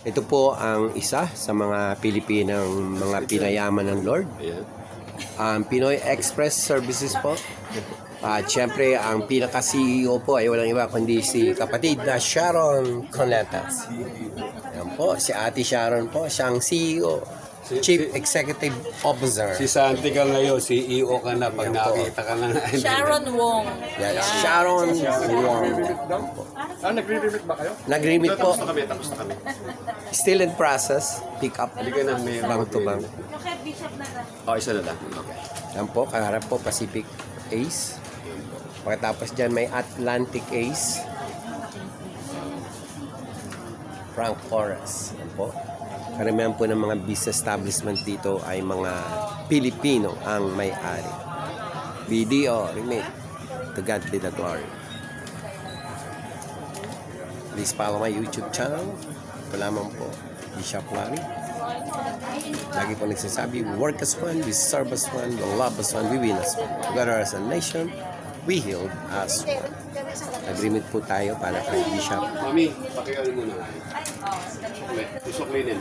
Ito po ang isa sa mga Pilipinang mga pinayaman ng Lord. Ang Pinoy Express Services po. At syempre, ang pinaka-CEO po ay walang iba kundi si kapatid na Sharon Conetas. Yan po, si Ate Sharon po, siyang CEO, Chief Executive Officer. Si Santi ka ngayon, CEO ka na pag nakita ka na. Sharon Wong. Yan, Sharon Wong. Nagre-remit ba kayo? Nag-remit po. Tapos na kami. Still in process. Pick up. Halika na, may Bang to bang. Isa na lang. Okay. Yan po, kaharap po Pacific Ace. Pagkatapos dyan may Atlantic Ace. Frank Forest. Yan po. Karamihan po ng mga business establishment dito ay mga Pilipino ang may-ari. BDO, remit. To God be the glory. Please follow my YouTube channel. Ito lamang po, Bishop Larry. Lagi po nagsasabi, work as one, we serve as one, we love as one, we win as one. Together as a nation, we heal as one. Agreement po tayo para kay Bishop. Mami, pakiano muna. Usok linin.